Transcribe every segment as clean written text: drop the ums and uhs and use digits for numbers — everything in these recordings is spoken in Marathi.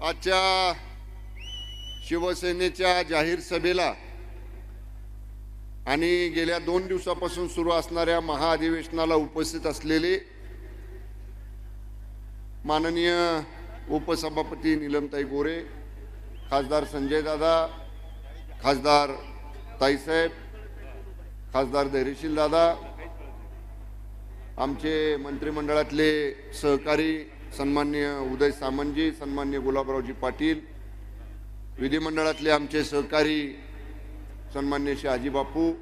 आजच्या शिवसेनेच्या जाहीर सभेला आणि गेल्या 2 दिवसापासून सुरू असणाऱ्या महाअधिवेशनाला उपस्थित असलेले माननीय उपसभापती नीलमताई गोरे, खासदार संजय दादा, खासदार ताईसाहेब, खासदार धैर्यशील दादा, आमचे मंत्रिमंडळातले सहकारी सन्माननीय उदय सामंतजी, सन्माननीय गुलाबरावजी पाटील, विधिमंडळातले आमचे सहकारी सन्माननीय शहाजी बापू,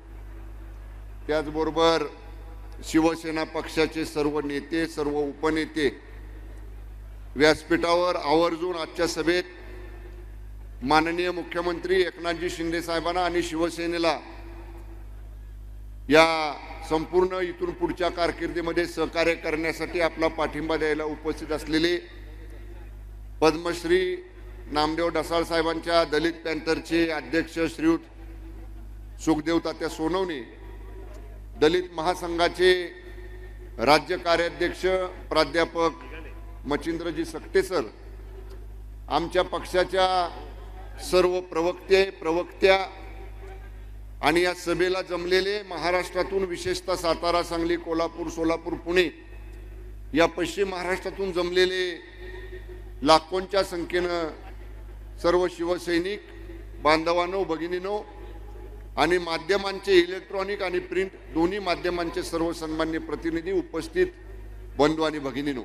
त्याचबरोबर शिवसेना पक्षाचे सर्व नेते, सर्व उपनेते व्यासपीठावर आवर्जून आजच्या सभेत माननीय मुख्यमंत्री एकनाथजी शिंदे साहेबांना आणि शिवसेनेला या संपूर्ण इथून पुढच्या कारकिर्दीमध्ये सहकार्य करण्यासाठी आपला पाठिंबा द्यायला उपस्थित असलेले पद्मश्री नामदेव ढसाळ साहेबांच्या दलित पॅंथरचे अध्यक्ष श्रीयुत सुखदेव तात्या सोनवणे, दलित महासंघाचे राज्य कार्याध्यक्ष प्राध्यापक मच्छिंद्रजी सकटे सर, आमच्या पक्षाच्या सर्व प्रवक्त्या आणि या सभेला जमलेले महाराष्ट्रातून विशेषतः सातारा, सांगली, कोल्हापूर, सोलापूर, पुणे या पश्चिम महाराष्ट्रातून जमलेले लाखोंच्या संख्येनं सर्व शिवसैनिक बांधवांनो, भगिनींनो आणि माध्यमांचे इलेक्ट्रॉनिक आणि प्रिंट दोन्ही माध्यमांचे सर्व सन्मान्य प्रतिनिधी, उपस्थित बंधू आणि भगिनींनो,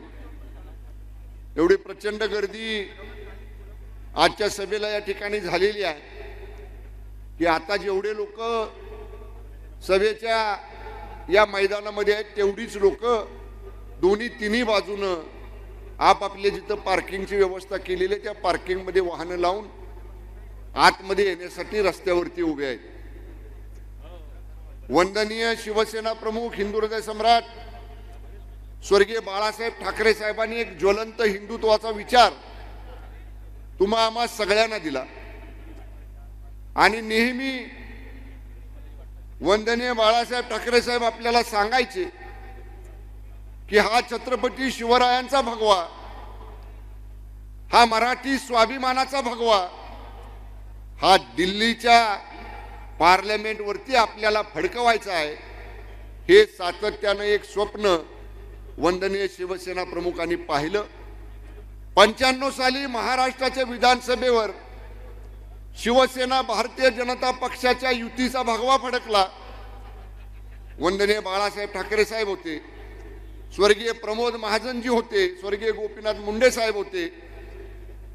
एवढी प्रचंड गर्दी आजच्या सभेला या ठिकाणी झालेली आहे की आता जेवढे लोक सभेच्या या मैदानामध्ये आहेत तेवढीच लोक दोन्ही तिन्ही बाजूनं आपापले जिथं पार्किंगची व्यवस्था केलेली आहे त्या पार्किंगमध्ये वाहनं लावून आतमध्ये येण्यासाठी रस्त्यावरती उभे आहेत. वंदनीय शिवसेना प्रमुख, हिंदू हृदय सम्राट स्वर्गीय बाळासाहेब ठाकरे साहेबांनी एक ज्वलंत हिंदुत्वाचा विचार तुम्हा आम्हा सगळ्यांना दिला आणि नेहमी वंदनीय बाळासाहेब ठाकरे साहेब आपल्याला सांगायचे की हा छत्रपती शिवरायांचा भगवा, हा मराठी स्वाभिमानाचा भगवा, हा दिल्लीच्या पार्लमेंटवरती आपल्याला फडकवायचा आहे. हे सातत्यानं एक स्वप्न वंदनीय शिवसेना प्रमुखांनी पाहिलं. 95 साली महाराष्ट्राच्या विधानसभेवर शिवसेना भारतीय जनता पक्षाच्या युतीचा भगवा फडकला. वंदनीय बाळासाहेब ठाकरे साहेब होते, स्वर्गीय प्रमोद महाजनजी होते, स्वर्गीय गोपीनाथ मुंडे साहेब होते.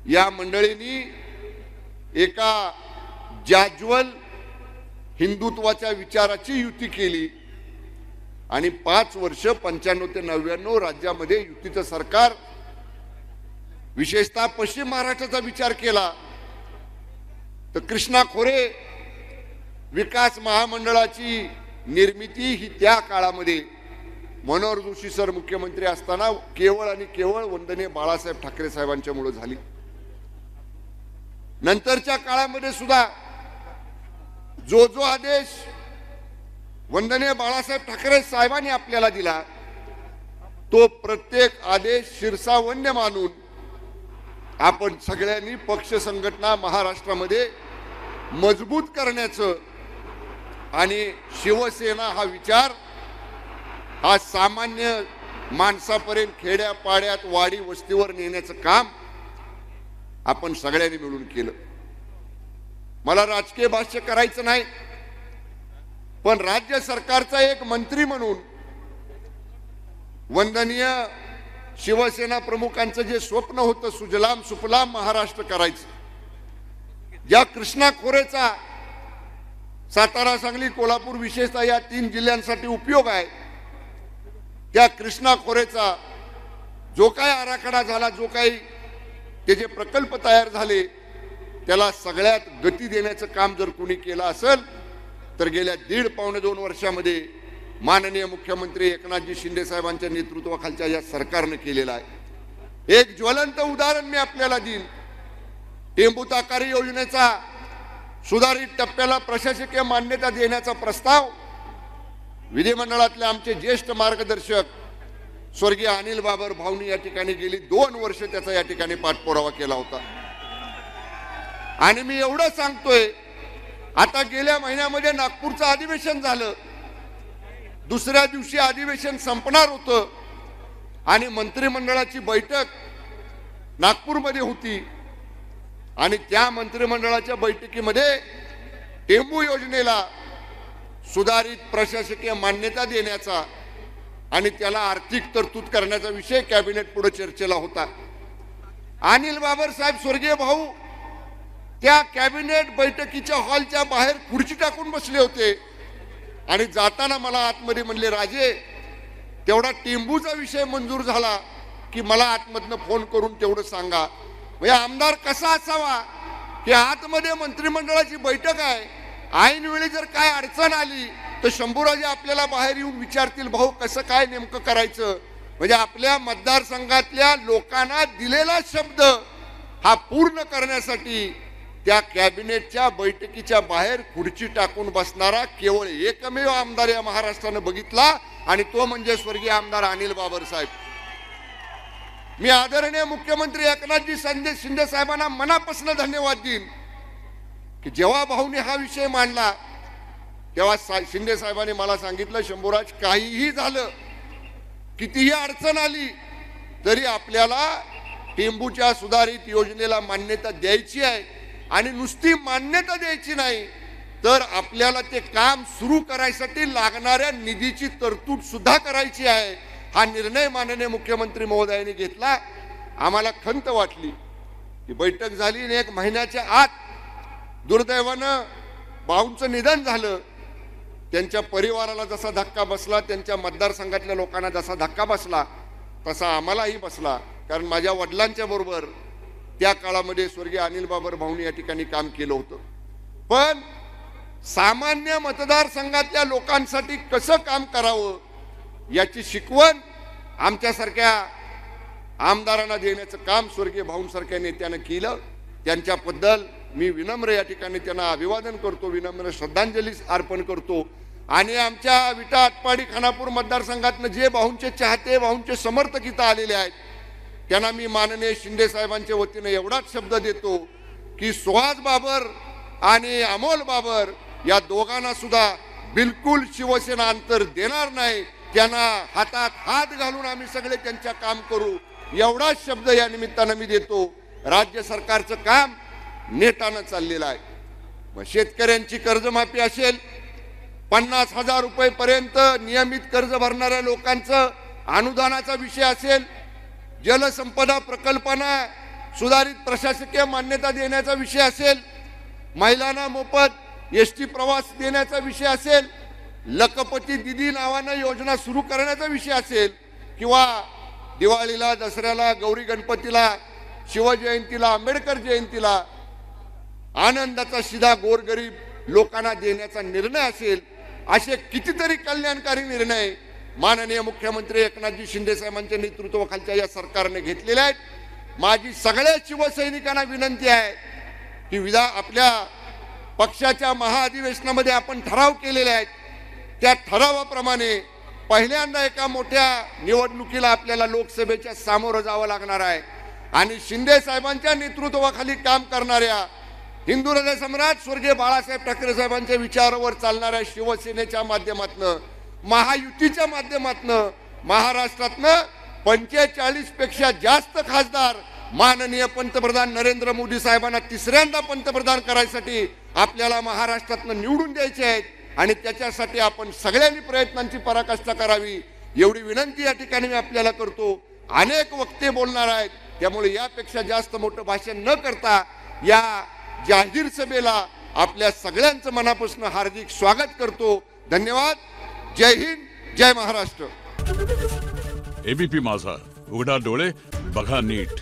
या मंडळींनी एका जाज्वल हिंदुत्वाच्या विचाराची युती केली आणि 5 वर्ष 95 ते 99 राज्यामध्ये युतीचं सरकार, विशेषतः पश्चिम महाराष्ट्राचा विचार केला तर कृष्णा खोरे विकास महामंडळाची निर्मिती ही त्या काळामध्ये मनोहर जोशी सर मुख्यमंत्री असताना केवळ आणि केवळ वंदनीय बाळासाहेब ठाकरे साहेबांच्यामुळे झाली. नंतरच्या काळामध्ये सुद्धा जो आदेश वंदनीय बाळासाहेब ठाकरे साहेबांनी आपल्याला दिला तो प्रत्येक आदेश शिरसावन्य मानून आपण सगळ्यांनी पक्ष संघटना महाराष्ट्रामध्ये मजबूत करण्याचं आणि शिवसेना हा विचार हा सामान्य माणसापर्यंत खेड्या पाड्यात वाडी वस्तीवर नेण्याचं काम आपण सगळ्यांनी मिळून केलं. मला राजकीय भाष्य करायचं नाही, पण राज्य सरकारचा एक मंत्री म्हणून वंदनीय शिवसेना प्रमुखांचं जे स्वप्न होतं सुजलाम सुफलाम महाराष्ट्र करायचं, ज्या कृष्णा खोरेचा सातारा, सांगली, कोल्हापूर विशेषतः या 3 जिल्ह्यांसाठी उपयोग आहे, त्या कृष्णा खोरेचा जो काही आराखडा झाला, जो काही त्याचे प्रकल्प तयार झाले, त्याला सगळ्यात गती देण्याचं काम जर कोणी केलं असेल तर गेल्या 1.5-2 वर्षामध्ये माननीय मुख्यमंत्री एकनाथजी शिंदे साहेबांच्या नेतृत्वाखालच्या या सरकारने केलेला आहे. एक ज्वलंत उदाहरण मी आपल्याला देईन. टेंबू ताकारी योजनेचा सुधारित टप्प्याला प्रशासकीय मान्यता देण्याचा प्रस्ताव विधिमंडळातले आमचे ज्येष्ठ मार्गदर्शक स्वर्गीय अनिल बाबर भाऊनी या ठिकाणी गेली 2 वर्ष त्याचा या ठिकाणी पाठपुरावा केला होता. आणि मी एवढं सांगतोय, आता गेल्या महिन्यामध्ये नागपूरचं अधिवेशन झालं, दुसऱ्या दिवशी अधिवेशन संपणार होतं आणि मंत्रिमंडळाची बैठक नागपूरमध्ये होती आणि त्या मंत्रिमंडळाच्या बैठकीमध्ये टेंबू योजनेला सुधारित प्रशासकीय मान्यता देण्याचा आणि त्याला आर्थिक तरतूद करण्याचा विषय कॅबिनेट पुढे चर्चेला होता। अनिल बाबर साहेब स्वर्गीय भाऊ त्या कॅबिनेट बैठकीच्या हॉलच्या बाहेर खुर्ची टाकून बसले होते आणि जाताना मला आतमध्ये म्हणले, राजे तेवढा टेंबूचा विषय मंजूर झाला की मला आतमधनं फोन करून तेवढं सांगा। म्हणजे आमदार कसा असावा की आतमध्ये मंत्रिमंडळाची बैठक आहे, ऐन वेळी जर काय अडचण आली तर शंभूराजे आपल्याला बाहेर येऊन विचारतील, भाऊ कसं काय नेमकं करायचं। म्हणजे आपल्या मतदारसंघातल्या लोकांना दिलेला शब्द हा पूर्ण करण्यासाठी त्या कॅबिनेटच्या बैठकीच्या बाहेर खुर्ची टाकून बसणारा केवळ एकमेव आमदार या महाराष्ट्रानं बघितला आणि तो म्हणजे स्वर्गीय आमदार अनिल बाबर साहेब। मी आदरणीय मुख्यमंत्री एकनाथजी शिंदे साहेबांना मनापासून धन्यवाद देईन की जेव्हा भाऊने हा विषय मांडला तेव्हा शिंदे साहेबांनी मला सांगितलं, शंभूराज काहीही झालं, कितीही अडचण आली तरी आपल्याला टेंबूच्या सुधारित योजनेला मान्यता द्यायची आहे आणि नुसती मान्यता द्यायची नाही तर आपल्याला ते काम सुरू करायसाठी लागणाऱ्या निधीची तरतूद सुद्धा करायची आहे। हा निर्णय माननीय मुख्यमंत्री महोदयांनी घेतला। आम्हाला खंत वाटली की बैठक झाली आणि 1 महिन्याच्या आत दुर्दैवानं भाऊंचं निधन झालं। त्यांच्या परिवाराला जसा धक्का बसला, त्यांच्या मतदारसंघातल्या लोकांना जसा धक्का बसला तसा आम्हालाही बसला, कारण माझ्या वडिलांच्या बरोबर त्या काळामध्ये स्वर्गीय अनिल बाबर भाऊंनी या ठिकाणी काम केलं होतं। पण सामान्य मतदारसंघातल्या लोकांसाठी कसं काम करावं याची शिकवण आमच्यासारख्या आमदारांना देण्याचं काम स्वर्गीय भाऊंसारख्या नेत्यानं केलं। त्यांच्याबद्दल मी विनम्र या ठिकाणी त्यांना अभिवादन करतो, विनम्र श्रद्धांजली अर्पण करतो। आणि आमच्या विटा आटपाडी खानापूर मतदारसंघातनं जे भाऊंचे चाहते, भाऊंचे समर्थक इथं आलेले आहेत त्यांना मी माननीय शिंदे साहेबांच्या वतीने एवढाच शब्द देतो की सुहास बाबर आणि अमोल बाबर या दोघांना सुद्धा बिलकुल शिवसेना अंतर देणार नाही। त्यांना हातात हात घालून आम्ही सगळे त्यांच्या काम करू, एवढाच शब्द या निमित्तानं मी देतो। राज्य सरकारचं काम नेटानं चाललेलं आहे। मग शेतकऱ्यांची कर्जमाफी असेल, 50,000 रुपये पर्यंत नियमित कर्ज भरणाऱ्या लोकांचं अनुदानाचा विषय असेल, जलसंपदा प्रकल्पांना सुधारित प्रशासकीय मान्यता देण्याचा विषय असेल, महिलांना मोफत एसटी प्रवास देण्याचा विषय असेल, लखपती दिदी नावानं योजना सुरू करण्याचा विषय असेल किंवा दिवाळीला, दसऱ्याला, गौरी गणपतीला, शिवजयंतीला, आंबेडकर जयंतीला आनंदाचा शिधा गोरगरीब लोकांना देण्याचा निर्णय असेल, असे कितीतरी कल्याणकारी निर्णय माननीय मुख्यमंत्री एकनाथजी शिंदे साहेबांच्या नेतृत्वाखालच्या या सरकारने घेतलेले आहेत। माझी सगळ्या शिवसैनिकांना विनंती आहे की आपल्या पक्षाच्या महाअधिवेशनामध्ये आपण ठराव केलेले आहेत, त्या ठरावाप्रमाणे पहिल्यांदा एका मोठ्या निवडणुकीला आपल्याला लोकसभेच्या सामोरं जावं लागणार आहे आणि शिंदे साहेबांच्या नेतृत्वाखाली काम करणाऱ्या हिंदू हृदय सम्राट स्वर्गीय बाळासाहेब ठाकरे साहेबांच्या विचारावर चालणाऱ्या शिवसेनेच्या माध्यमातून, महायुतीच्या माध्यमातून महाराष्ट्रातनं 45 पेक्षा जास्त खासदार माननीय पंतप्रधान नरेंद्र मोदी साहेबांना तिसऱ्यांदा पंतप्रधान करायसाठी आपल्याला महाराष्ट्रातनं निवडून द्यायचे आहेत आणि त्याच्यासाठी आपण सगळ्यांनी प्रयत्नांची पराकाष्ठा करावी एवढी विनंती या ठिकाणी मी आपल्याला करतो। अनेक वक्ते बोलणार आहेत, त्यामुळे यापेक्षा जास्त मोठं भाषण न करता या जाहीर सभेला आपल्या सगळ्यांचं मनापासून हार्दिक स्वागत करतो। धन्यवाद। जय हिंद, जय महाराष्ट्र। एबीपी माझा, उघडा डोळे बघा नीट।